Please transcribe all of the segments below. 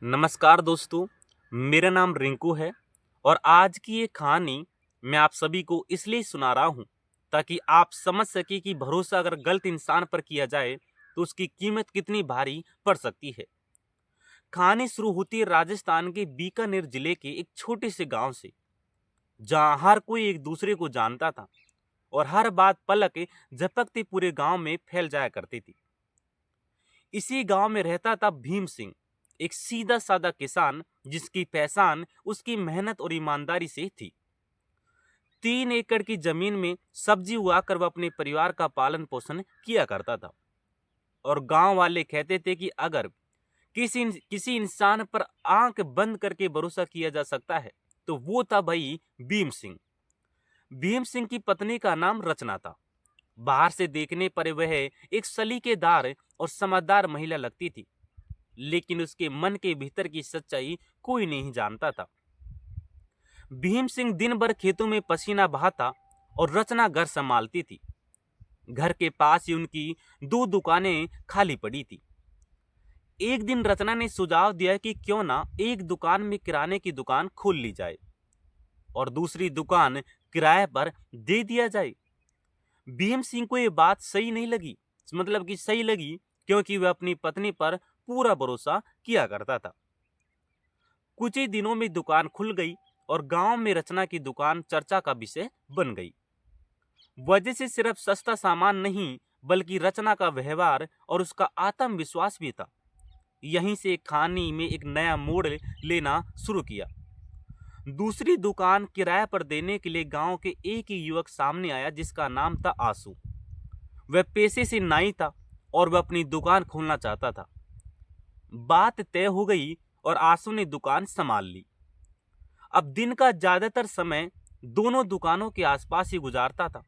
नमस्कार दोस्तों, मेरा नाम रिंकू है और आज की ये कहानी मैं आप सभी को इसलिए सुना रहा हूँ ताकि आप समझ सके कि भरोसा अगर गलत इंसान पर किया जाए तो उसकी कीमत कितनी भारी पड़ सकती है। कहानी शुरू होती है राजस्थान के बीकानेर जिले के एक छोटे से गांव से, जहां हर कोई एक दूसरे को जानता था और हर बात पलक झपकते पूरे गांव में फैल जाया करती थी। इसी गांव में रहता था भीम सिंह, एक सीधा साधा किसान जिसकी पहचान उसकी मेहनत और ईमानदारी से थी। 3 एकड़ की जमीन में सब्जी उगाकर वह अपने परिवार का पालन पोषण किया करता था और गांव वाले कहते थे कि अगर किसी इंसान पर आंख बंद करके भरोसा किया जा सकता है तो वो था भाई भीम सिंह। भीम सिंह की पत्नी का नाम रचना था। बाहर से देखने पर वह एक सलीकेदार और समझदार महिला लगती थी, लेकिन उसके मन के भीतर की सच्चाई कोई नहीं जानता था। भीम सिंह दिन भर खेतों में पसीना बहाता और रचना घर संभालती थी। घर के पास ही उनकी 2 दुकानें खाली पड़ी थी। एक दिन रचना ने सुझाव दिया कि क्यों ना एक दुकान में किराने की दुकान खोल ली जाए और दूसरी दुकान किराए पर दे दिया जाए। भीम सिंह को यह बात सही नहीं लगी, मतलब कि सही लगी, क्योंकि वह अपनी पत्नी पर पूरा भरोसा किया करता था। कुछ ही दिनों में दुकान खुल गई और गांव में रचना की दुकान चर्चा का विषय बन गई। वजह से सिर्फ सस्ता सामान नहीं, बल्कि रचना का व्यवहार और उसका आत्मविश्वास भी था। यहीं से कहानी में एक नया मोड़ लेना शुरू किया। दूसरी दुकान किराए पर देने के लिए गांव के एक ही युवक सामने आया जिसका नाम था आंसू। वह पेशे से नाई था और वह अपनी दुकान खोलना चाहता था। बात तय हो गई और आंसू ने दुकान संभाल ली। अब दिन का ज्यादातर समय दोनों दुकानों के आसपास ही गुजारता था।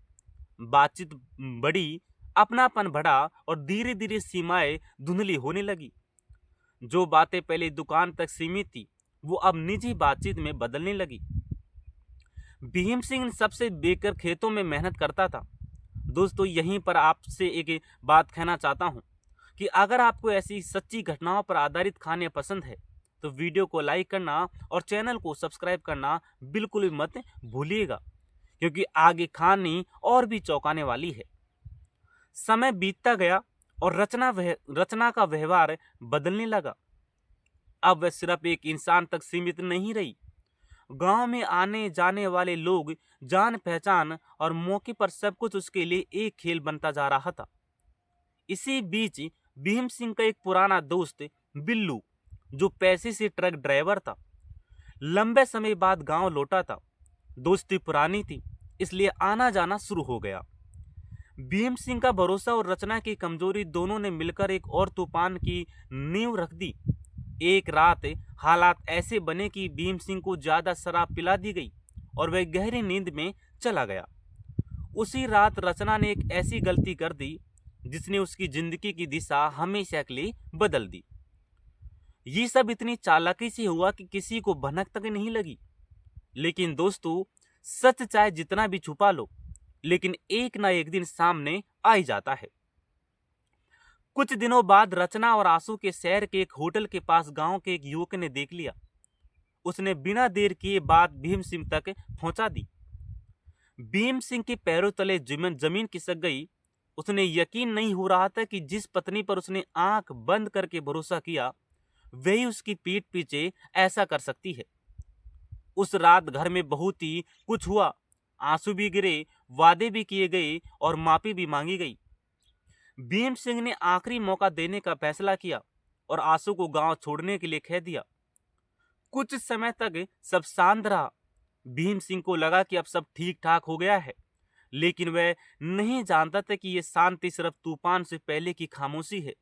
बातचीत बढ़ी, अपनापन बढ़ा और धीरे धीरे सीमाएं धुंधली होने लगी। जो बातें पहले दुकान तक सीमित थी वो अब निजी बातचीत में बदलने लगी। भीम सिंह सबसे बेकर खेतों में मेहनत करता था। दोस्तों, यहीं पर आपसे एक बात कहना चाहता हूं कि अगर आपको ऐसी सच्ची घटनाओं पर आधारित कहानियां पसंद है तो वीडियो को लाइक करना और चैनल को सब्सक्राइब करना बिल्कुल भी मत भूलिएगा, क्योंकि आगे कहानी और भी चौंकाने वाली है। समय बीतता गया और रचना का व्यवहार बदलने लगा। अब वह सिर्फ एक इंसान तक सीमित नहीं रही। गांव में आने जाने वाले लोग, जान पहचान और मौके पर सब कुछ उसके लिए एक खेल बनता जा रहा था। इसी बीच भीम सिंह का एक पुराना दोस्त बिल्लू, जो पैसे से ट्रक ड्राइवर था, लंबे समय बाद गांव लौटा था। दोस्ती पुरानी थी, इसलिए आना जाना शुरू हो गया। भीम सिंह का भरोसा और रचना की कमजोरी दोनों ने मिलकर एक और तूफान की नींव रख दी। एक रात हालात ऐसे बने कि भीम सिंह को ज्यादा शराब पिला दी गई और वह गहरी नींद में चला गया। उसी रात रचना ने एक ऐसी गलती कर दी जिसने उसकी जिंदगी की दिशा हमेशा के लिए बदल दी। ये सब इतनी चालाकी से हुआ कि किसी को भनक तक नहीं लगी। लेकिन दोस्तों, सच चाहे जितना भी छुपा लो, लेकिन एक ना एक दिन सामने आ ही जाता है। कुछ दिनों बाद रचना और आंसू के शहर के एक होटल के पास गांव के एक युवक ने देख लिया। उसने बिना देर किए बात भीम सिंह तक पहुंचा दी। भीम सिंह के पैरों तले जमीन खिसक गई। उसने यकीन नहीं हो रहा था कि जिस पत्नी पर उसने आंख बंद करके भरोसा किया, वही उसकी पीठ पीछे ऐसा कर सकती है। उस रात घर में बहुत ही कुछ हुआ। आंसू भी गिरे, वादे भी किए गए और माफी भी मांगी गई। भीम सिंह ने आखिरी मौका देने का फैसला किया और आंसू को गांव छोड़ने के लिए कह दिया। कुछ समय तक सब शांत रहा। भीम सिंह को लगा कि अब सब ठीक ठाक हो गया है, लेकिन वह नहीं जानता था कि यह शांति सिर्फ तूफान से पहले की खामोशी है।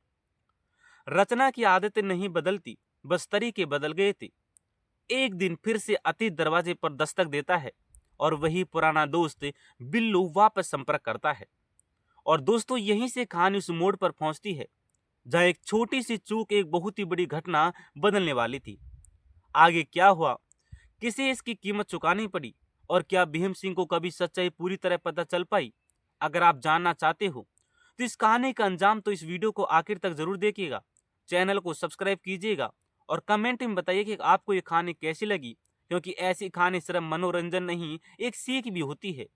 रचना की आदतें नहीं बदलती, बस तरीके बदल गए थे। एक दिन फिर से अतीत दरवाजे पर दस्तक देता है और वही पुराना दोस्त बिल्लू वापस संपर्क करता है। और दोस्तों, यहीं से कहानी उस मोड़ पर पहुंचती है जहां एक छोटी सी चूक एक बहुत ही बड़ी घटना बदलने वाली थी। आगे क्या हुआ, किसे इसकी कीमत चुकानी पड़ी और क्या भीम सिंह को कभी सच्चाई पूरी तरह पता चल पाई? अगर आप जानना चाहते हो तो इस कहानी का अंजाम तो इस वीडियो को आखिर तक जरूर देखिएगा। चैनल को सब्सक्राइब कीजिएगा और कमेंट में बताइए कि आपको ये कहानी कैसी लगी, क्योंकि ऐसी कहानी सिर्फ मनोरंजन नहीं, एक सीख भी होती है।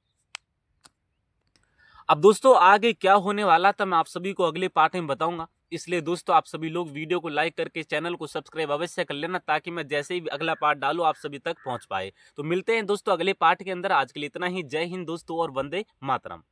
अब दोस्तों आगे क्या होने वाला था मैं आप सभी को अगले पार्ट में बताऊंगा, इसलिए दोस्तों आप सभी लोग वीडियो को लाइक करके चैनल को सब्सक्राइब अवश्य कर लेना, ताकि मैं जैसे ही अगला पार्ट डालूं आप सभी तक पहुंच पाए। तो मिलते हैं दोस्तों अगले पार्ट के अंदर। आज के लिए इतना ही। जय हिंद दोस्तों और वंदे मातरम।